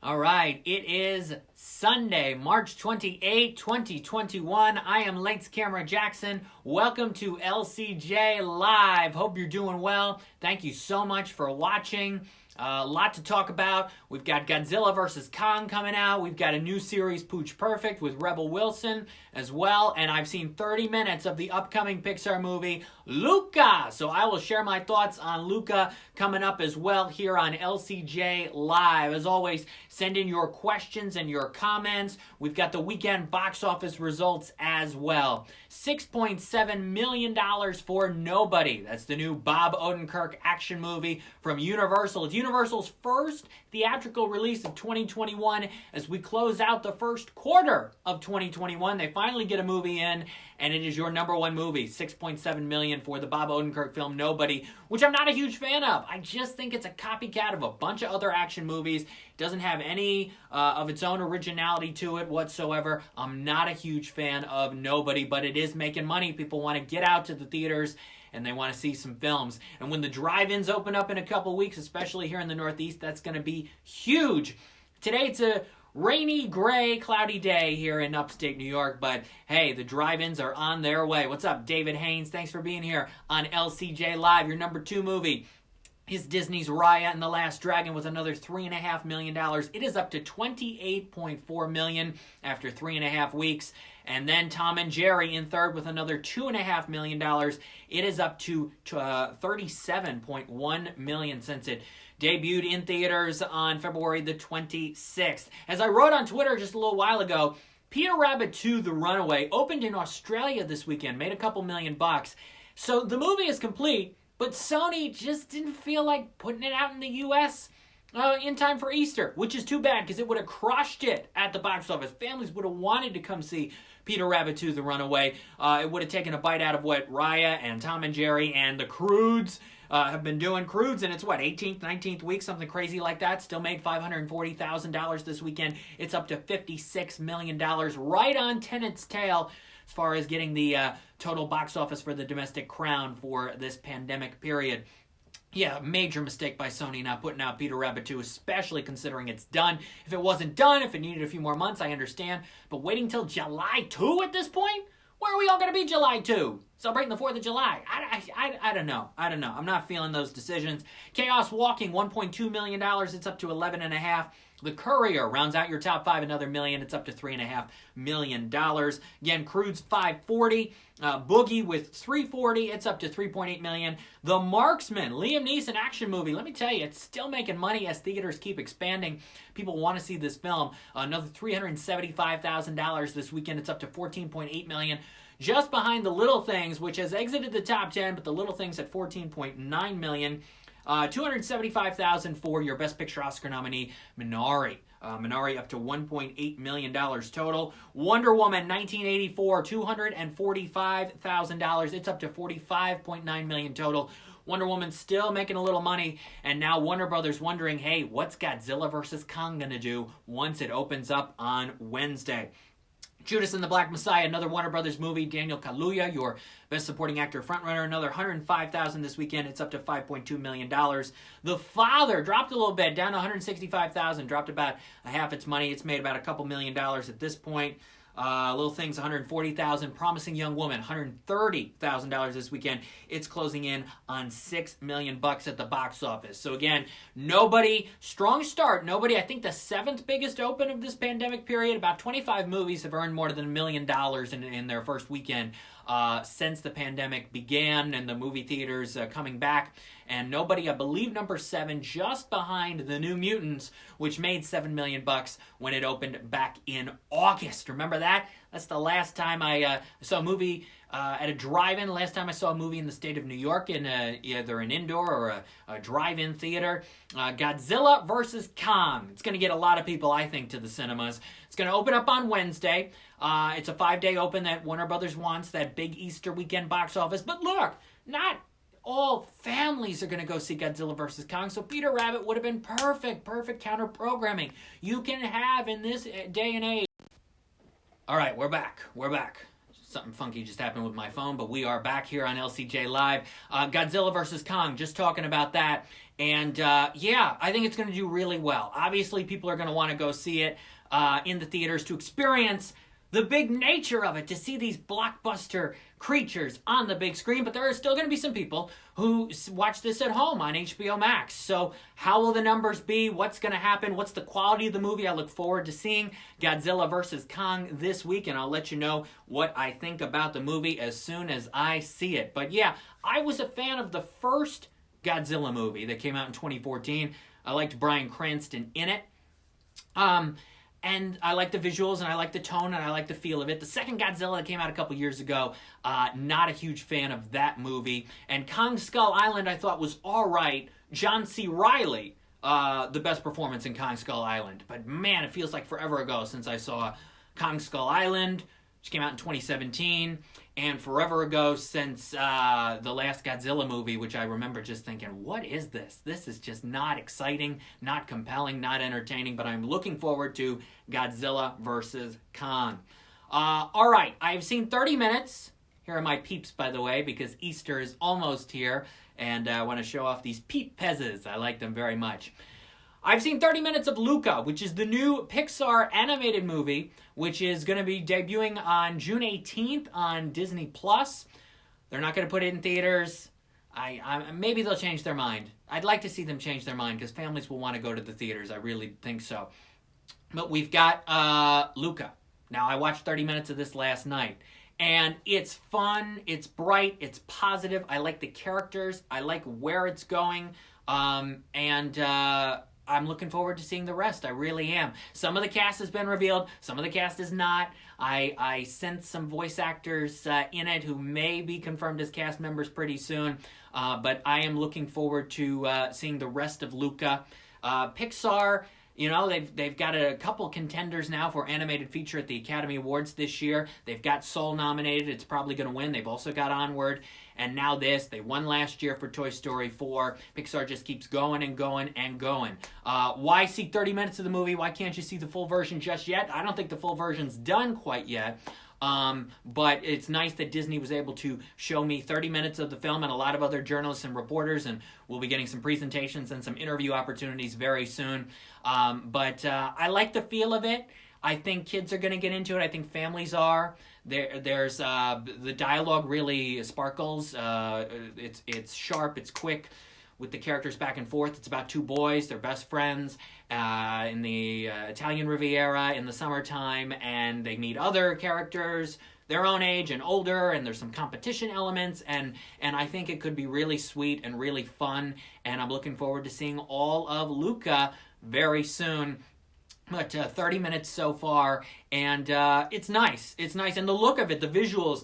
All right, it is Sunday, March 28, 2021. I am Lights Camera Jackson. Welcome to LCJ Live. Hope you're doing well. Thank you so much for watching. A lot to talk about. We've got Godzilla vs. Kong coming out. We've got a new series, Pooch Perfect, with Rebel Wilson as well. And I've seen 30 minutes of the upcoming Pixar movie, Luca. So I will share my thoughts on Luca coming up as well here on LCJ Live. As always, send in your questions and your comments. We've got the weekend box office results as well. $6.7 million for Nobody. That's the new Bob Odenkirk action movie from Universal. It's Universal's first theatrical release of 2021 as we close out the first quarter of 2021. They finally get a movie in, and it is your number one movie. $6.7 million for the Bob Odenkirk film Nobody, which I'm not a huge fan of. I just think it's a copycat of a bunch of other action movies. It doesn't have any of its own originality to it whatsoever. I'm not a huge fan of Nobody, but it is making money. People want to get out to the theaters and they want to see some films. And when the drive-ins open up in a couple weeks, especially here in the Northeast, that's going to be huge. Today it's a rainy, gray, cloudy day here in upstate New York, but hey, the drive-ins are on their way. What's up, David Haynes? Thanks for being here on LCJ Live. Your number 2 movie is Disney's Raya and the Last Dragon with another $3.5 million. It is up to $28.4 million after 3.5 weeks. And then Tom and Jerry in third with another $2.5 million. It is up to $37.1 million since it debuted in theaters on February the 26th. As I wrote on Twitter just a little while ago, Peter Rabbit 2: The Runaway opened in Australia this weekend, made a couple million bucks. So the movie is complete, but Sony just didn't feel like putting it out in the U.S. In time for Easter, which is too bad because it would have crushed it at the box office. Families would have wanted to come see Peter Rabbit 2: The Runaway. It would have taken a bite out of what Raya and Tom and Jerry and the Croods have been doing. Croods in its, 18th, 19th week, something crazy like that. Still made $540,000 this weekend. It's up to $56 million, right on Tenet's tail as far as getting the total box office for the domestic crown for this pandemic period. Yeah, major mistake by Sony not putting out Peter Rabbit 2, especially considering it's done. If it wasn't done, if it needed a few more months, I understand. But waiting till July 2 at this point? Where are we all going to be July 2? Celebrating the 4th of July? I don't know. I'm not feeling those decisions. Chaos Walking, $1.2 million. It's up to $11.5. The Courier rounds out your top 5, another million. It's up to $3.5 million. Again, Croods, $540. Boogie with $340. It's up to $3.8 million. The Marksman, Liam Neeson action movie. Let me tell you, it's still making money as theaters keep expanding. People want to see this film. Another $375,000 this weekend. It's up to $14.8 million. Just behind The Little Things, which has exited the top 10, but The Little Things at $14.9 million. $275,000 for your Best Picture Oscar nominee, Minari. Minari up to $1.8 million total. Wonder Woman 1984, $245,000. It's up to $45.9 million total. Wonder Woman still making a little money, and now Warner Brothers wondering, hey, what's Godzilla vs. Kong gonna do once it opens up on Wednesday? Judas and the Black Messiah, another Warner Brothers movie. Daniel Kaluuya, your Best Supporting Actor frontrunner, another $105,000 this weekend. It's up to $5.2 million. The Father dropped a little bit, down to $165,000, dropped about a half its money. It's made about a couple million dollars at this point. Little Things, $140,000. Promising Young Woman, $130,000 this weekend. It's closing in on $6 million at the box office. So again, Nobody, strong start. Nobody, I think the 7th biggest open of this pandemic period. About 25 movies have earned more than $1 million in their first weekend since the pandemic began and the movie theaters coming back. And Nobody, I believe, number 7, just behind The New Mutants, which made $7 million when it opened back in August. Remember that? That's the last time I saw a movie at a drive-in. Last time I saw a movie in the state of New York in either an indoor or a drive-in theater. Godzilla vs. Kong. It's going to get a lot of people, I think, to the cinemas. It's going to open up on Wednesday. It's a 5-day open that Warner Brothers wants, that big Easter weekend box office. But look, not all families are going to go see Godzilla vs. Kong, so Peter Rabbit would have been perfect counter-programming you can have in this day and age. All right, we're back. Something funky just happened with my phone, but we are back here on LCJ Live. Godzilla vs. Kong, just talking about that. And yeah, I think it's going to do really well. Obviously, people are going to want to go see it in the theaters to experience the big nature of it, to see these blockbuster creatures on the big screen. But there are still going to be some people who watch this at home on HBO Max. So how will the numbers be? What's going to happen? What's the quality of the movie? I look forward to seeing Godzilla vs. Kong this week, and I'll let you know what I think about the movie as soon as I see it. But yeah, I was a fan of the first Godzilla movie that came out in 2014. I liked Bryan Cranston in it. And I like the visuals, and I like the tone, and I like the feel of it. The second Godzilla that came out a couple years ago, not a huge fan of that movie. And Kong Skull Island I thought was all right. John C. Reilly, the best performance in Kong Skull Island. But man, it feels like forever ago since I saw Kong Skull Island, which came out in 2017. And forever ago since the last Godzilla movie, which I remember just thinking, what is this? This is just not exciting, not compelling, not entertaining, but I'm looking forward to Godzilla vs. Kong. All right, I've seen 30 minutes. Here are my peeps, by the way, because Easter is almost here, and I want to show off these peep pezzes. I like them very much. I've seen 30 minutes of Luca, which is the new Pixar animated movie, which is going to be debuting on June 18th on Disney+. They're not going to put it in theaters. Maybe they'll change their mind. I'd like to see them change their mind because families will want to go to the theaters. I really think so. But we've got Luca. Now, I watched 30 minutes of this last night. And it's fun, it's bright, it's positive. I like the characters. I like where it's going. I'm looking forward to seeing the rest. I really am. Some of the cast has been revealed. Some of the cast is not. I sent some voice actors in it who may be confirmed as cast members pretty soon. But I am looking forward to seeing the rest of Luca. Pixar, you know, they've got a couple contenders now for animated feature at the Academy Awards this year. They've got Soul nominated. It's probably going to win. They've also got Onward. And now this. They won last year for Toy Story 4. Pixar just keeps going and going and going. Why see 30 minutes of the movie? Why can't you see the full version just yet? I don't think the full version's done quite yet. But it's nice that Disney was able to show me 30 minutes of the film and a lot of other journalists and reporters, and we'll be getting some presentations and some interview opportunities very soon. But I like the feel of it. I think kids are going to get into it. I think families are. There's the dialogue really sparkles. It's sharp. It's quick with the characters back and forth. It's about two boys. They're best friends in the Italian Riviera in the summertime, and they meet other characters their own age and older, and there's some competition elements, and I think it could be really sweet and really fun, and I'm looking forward to seeing all of Luca very soon. But 30 minutes so far, and it's nice. It's nice, and the look of it, the visuals,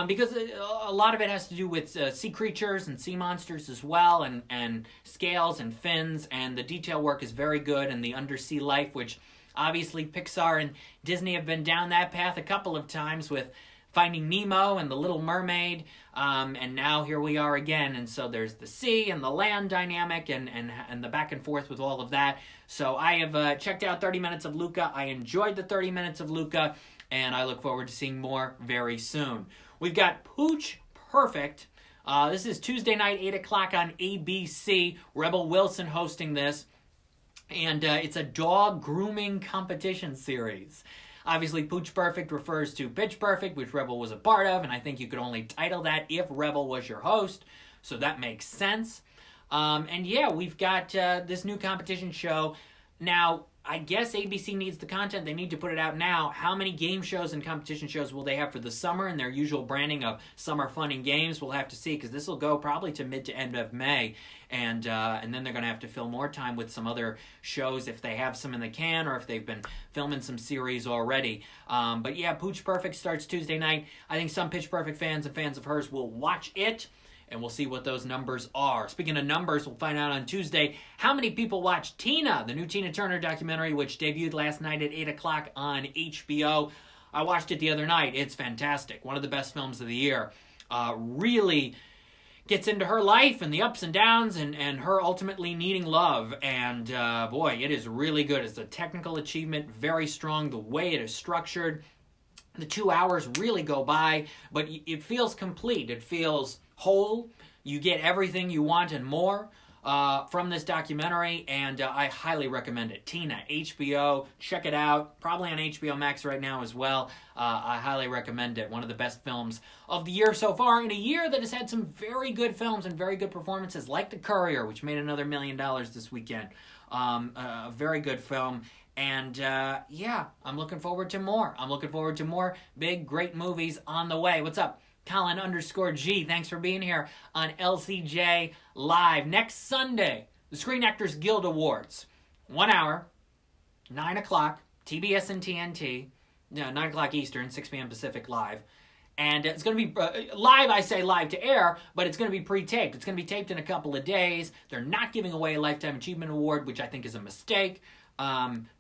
because a lot of it has to do with sea creatures and sea monsters as well, and scales and fins, and the detail work is very good, and the undersea life, which obviously Pixar and Disney have been down that path a couple of times with Finding Nemo and The Little Mermaid, and now here we are again, and so there's the sea and the land dynamic and the back and forth with all of that. So I have checked out 30 minutes of Luca. I enjoyed the 30 minutes of Luca, and I look forward to seeing more very soon. We've got Pooch Perfect. This is Tuesday night, 8 o'clock on ABC. Rebel Wilson hosting this, and it's a dog grooming competition series. Obviously, Pooch Perfect refers to Pitch Perfect, which Rebel was a part of, and I think you could only title that if Rebel was your host, so that makes sense. And yeah, we've got this new competition show. Now, I guess ABC needs the content. They need to put it out now. How many game shows and competition shows will they have for the summer and their usual branding of summer fun and games? We'll have to see, because this will go probably to mid to end of May. And then they're going to have to fill more time with some other shows if they have some in the can or if they've been filming some series already. But yeah, Pooch Perfect starts Tuesday night. I think some Pitch Perfect fans and fans of hers will watch it, and we'll see what those numbers are. Speaking of numbers, we'll find out on Tuesday how many people watched Tina, the new Tina Turner documentary, which debuted last night at 8 o'clock on HBO. I watched it the other night. It's fantastic. One of the best films of the year. Really gets into her life and the ups and downs and her ultimately needing love. And boy, it is really good. It's a technical achievement, very strong. The way it is structured, The 2 hours really go by, but it feels complete. It feels whole. You get everything you want and more from this documentary, and I highly recommend it. Tina, HBO, check it out. Probably on HBO Max right now as well. I highly recommend it. One of the best films of the year so far, in a year that has had some very good films and very good performances, like The Courier, which made another $1 million this weekend. A very good film. And yeah, I'm looking forward to more. I'm looking forward to more big, great movies on the way. What's up? Colin_G, thanks for being here on LCJ Live. Next Sunday, the Screen Actors Guild Awards. 1 hour, 9 o'clock, TBS and TNT. 9 o'clock Eastern, 6 p.m. Pacific live. And it's going to be live, I say live to air, but it's going to be pre-taped. It's going to be taped in a couple of days. They're not giving away a Lifetime Achievement Award, which I think is a mistake.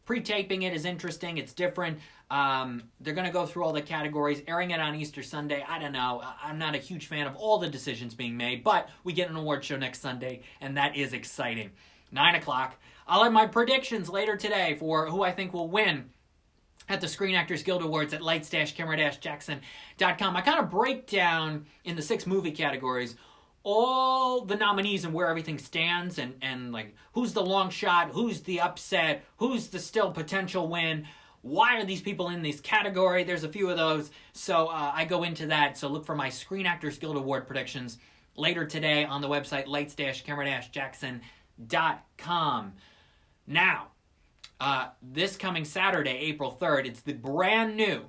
Pre-taping it is interesting. It's different. They're going to go through all the categories, airing it on Easter Sunday. I don't know. I'm not a huge fan of all the decisions being made, but we get an award show next Sunday, and that is exciting. 9 o'clock. I'll have my predictions later today for who I think will win at the Screen Actors Guild Awards at lights-camera-jackson.com. I kind of break down in the 6 movie categories all the nominees and where everything stands, and like who's the long shot, who's the upset, who's the still potential win, why are these people in this category. There's a few of those, so I go into that. So look for my Screen Actors Guild Award predictions later today on the website lights-camera-jackson.com. Now, this coming Saturday, April 3rd, it's the brand new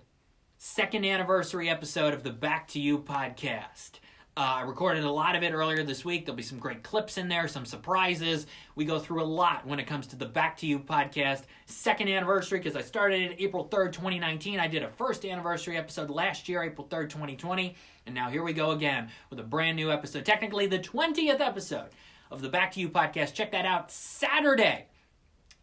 2nd anniversary episode of the Back to You podcast. I recorded a lot of it earlier this week. There'll be some great clips in there, some surprises. We go through a lot when it comes to the Back to You podcast. 2nd anniversary, because I started it April 3rd, 2019. I did a 1st anniversary episode last year, April 3rd, 2020. And now here we go again with a brand new episode. Technically the 20th episode of the Back to You podcast. Check that out Saturday.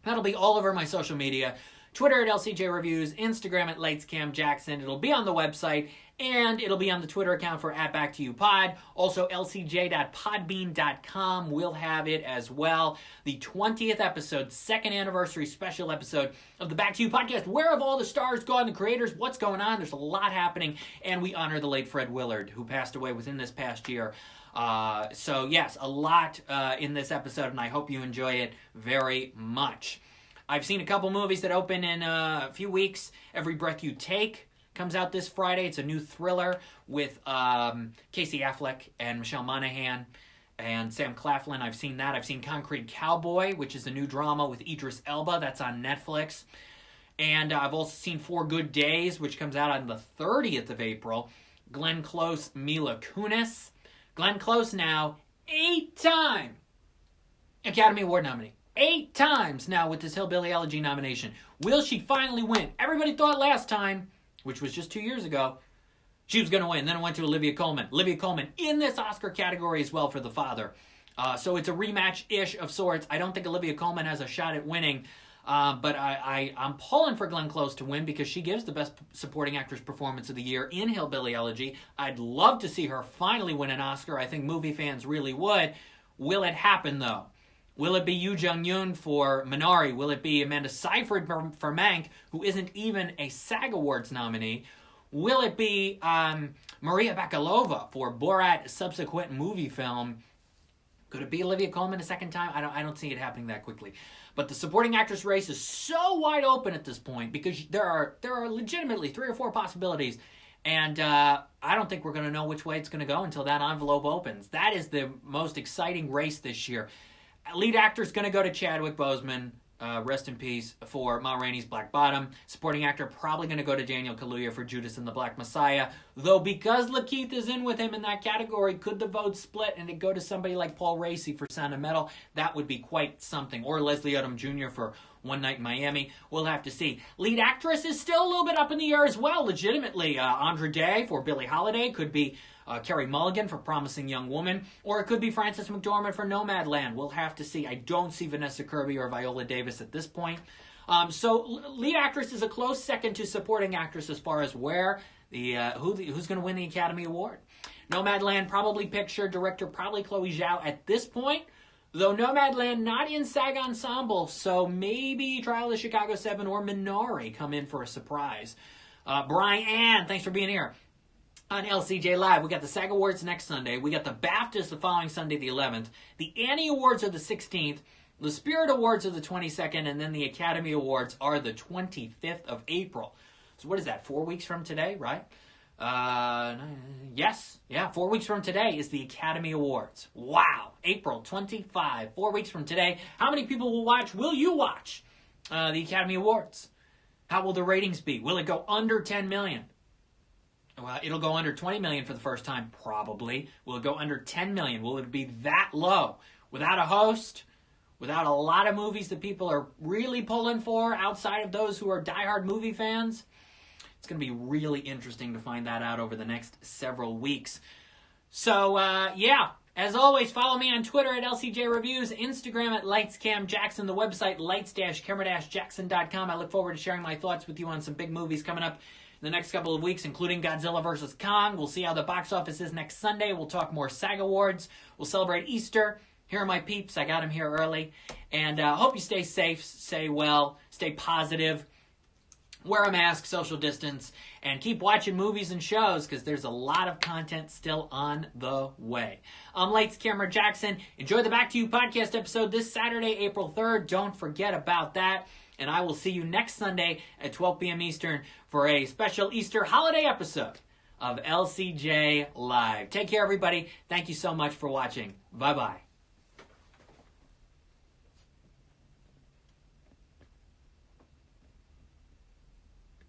That'll be all over my social media. Twitter at LCJ Reviews, Instagram at LightsCamJackson. It'll be on the website, and it'll be on the Twitter account for @BackToYouPod. Also, lcj.podbean.com will have it as well. The 20th episode, 2nd anniversary special episode of the Back to You podcast. Where have all the stars gone, the creators? What's going on? There's a lot happening, and we honor the late Fred Willard, who passed away within this past year. So yes, a lot in this episode, and I hope you enjoy it very much. I've seen a couple movies that open in a few weeks. Every Breath You Take comes out this Friday. It's a new thriller with Casey Affleck and Michelle Monaghan and Sam Claflin. I've seen that. I've seen Concrete Cowboy, which is a new drama with Idris Elba. That's on Netflix. And I've also seen 4 Good Days, which comes out on the 30th of April. Glenn Close, Mila Kunis. Glenn Close now, 8-time Academy Award nominee. 8 times now with this Hillbilly Elegy nomination. Will she finally win? Everybody thought last time, which was just 2 years ago, she was going to win. Then it went to Olivia Colman. Olivia Colman in this Oscar category as well for The Father. So it's a rematch-ish of sorts. I don't think Olivia Colman has a shot at winning, but I'm pulling for Glenn Close to win because she gives the best supporting actress performance of the year in Hillbilly Elegy. I'd love to see her finally win an Oscar. I think movie fans really would. Will it happen, though? Will it be Yoo Jung-yoon for Minari? Will it be Amanda Seyfried for Mank, who isn't even a SAG Awards nominee? Will it be Maria Bakalova for Borat's subsequent movie film? Could it be Olivia Colman a second time? I don't see it happening that quickly. But the supporting actress race is so wide open at this point because there are legitimately 3 or 4 possibilities. And I don't think we're going to know which way it's going to go until that envelope opens. That is the most exciting race this year. Lead actor is going to go to Chadwick Boseman, rest in peace, for Ma Rainey's Black Bottom. Supporting actor probably going to go to Daniel Kaluuya for Judas and the Black Messiah. Though because Lakeith is in with him in that category, could the vote split and it go to somebody like Paul Raci for Sound of Metal? That would be quite something. Or Leslie Odom Jr. for One Night in Miami. We'll have to see. Lead actress is still a little bit up in the air as well, legitimately. Andra Day for Billie Holiday. Could be Carey Mulligan for Promising Young Woman, or it could be Frances McDormand for Nomadland. We'll have to see. I don't see Vanessa Kirby or Viola Davis at this point. So lead actress is a close second to supporting actress as far as where who's going to win the Academy Award. Nomadland, probably picture, director probably Chloe Zhao at this point, though Nomadland not in SAG Ensemble, so maybe Trial of the Chicago 7 or Minari come in for a surprise. Brian, thanks for being here. On LCJ Live, we got the SAG Awards next Sunday. We got the BAFTAs the following Sunday, the 11th. The Annie Awards are the 16th. The Spirit Awards are the 22nd. And then the Academy Awards are the 25th of April. So what is that, 4 weeks from today, right? Yes. Yeah, 4 weeks from today is the Academy Awards. Wow. April 25. 4 weeks from today. How many people will watch? Will you watch the Academy Awards? How will the ratings be? Will it go under 10 million? Well, it'll go under 20 million for the first time, probably. Will it go under 10 million? Will it be that low? Without a host, without a lot of movies that people are really pulling for outside of those who are diehard movie fans? It's going to be really interesting to find that out over the next several weeks. So, yeah. As always, follow me on Twitter at LCJ Reviews, Instagram at LightsCamJackson, the website lights-camera-jackson.com. I look forward to sharing my thoughts with you on some big movies coming up the next couple of weeks, including Godzilla vs. Kong. We'll see how the box office is next Sunday. We'll talk more SAG Awards. We'll celebrate Easter. Here are my peeps. I got them here early. And hope you stay safe, stay well, stay positive. Wear a mask, social distance, and keep watching movies and shows because there's a lot of content still on the way. I'm Lights Camera Jackson. Enjoy the Back to You podcast episode this Saturday, April 3rd. Don't forget about that. And I will see you next Sunday at 12 p.m. Eastern for a special Easter holiday episode of LCJ Live. Take care, everybody. Thank you so much for watching. Bye-bye.